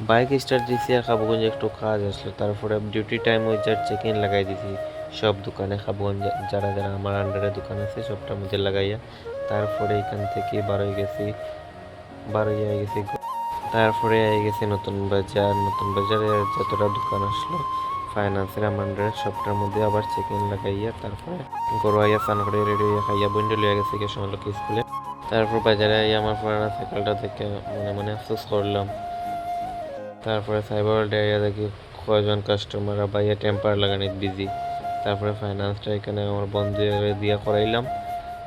Bike start দিছি আর খাবগঞ্জ একটু কাজ আসলো, তারপরে ডিউটি টাইম ওই যার চেক ইন লাগাই দিছি সব দোকানে খাবগঞ্জ যারা যারা আমার আন্ডারে দোকান আছে সবটার মধ্যে লাগাইয়া তারপরে এখান থেকে বারোই গেছি। তারপরে গেছি নতুন বাজার, নতুন বাজারে যতটা দোকান আসলো ফাইন্যান্সের আমার আন্ডারে সবটার মধ্যে আবার চেক ইন লাগাইয়া তারপরে গরু আইয়া স্নান করে রেডি হইয়া খাইয়া বন্ডে লইয়া গেছি কে সময় লোক স্কুলে। তারপর বাজারে আইয়া আমার পুরানা সাইকেলটা দেখে মনে মনে আফসোস করলাম। তারপরে সাইবার ডাইরিয়া দেখি কয়জন কাস্টমার বাইয়া টেম্পার লাগানি বিজি। তারপরে ফাইন্যান্সটা এখানে আমার বন্ধু দিয়া করাইলাম,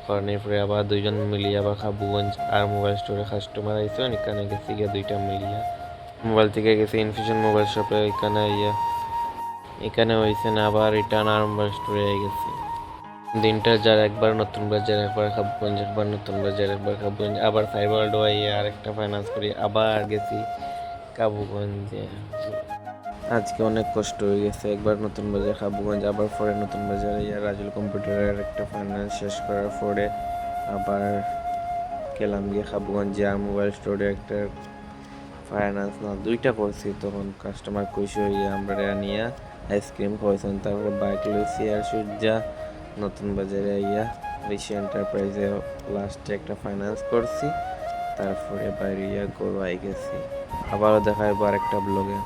করানোর পরে আবার দুইজন মিলিয়ে আবার খাবুগঞ্জ আর মোবাইল স্টোরে কাস্টমার আইসো, এখানে গেছি গিয়ে দুইটা মিলিয়ে মোবাইল থেকে গেছি ইনফিউশন মোবাইল শপে, এখানে হয়েছে না আবার রিটার্ন আর মোবাইল স্টোরে গেছি। দিনটা যার একবার নতুন বাজার, একবার খাবগঞ্জ, একবার নতুন বাজার, একবার খাবগঞ্জ, আবার সাইবার ডোয়াইয়ে আর একটা ফাইন্যান্স করি, আবার গেছি কাবুগঞ্জে। আজকে অনেক কষ্ট হয়ে গেছে, একবার নতুন বাজার খাবুগঞ্জ, আবার পরে নতুন বাজারে রাজুল কম্পিউটারের একটা ফাইন্যান্স শেষ করার পরে আবার গেলাম গিয়ে খাবুগঞ্জে আর মোবাইল স্টোরে একটা ফাইন্যান্স না দুইটা করছি। তখন কাস্টমার খুশি হয়ে আমরা নিয়ে আইসক্রিম খাওয়াইছেন। তারপরে বাইক লইছি আর সূর্যা নতুন বাজারে আইয়া ঋষি এন্টারপ্রাইজে লাস্টে একটা ফাইন্যান্স করছি। তারপরে বাইরে গরু আই গেছি। আবারও দেখা হইব আরেকটা ব্লগে।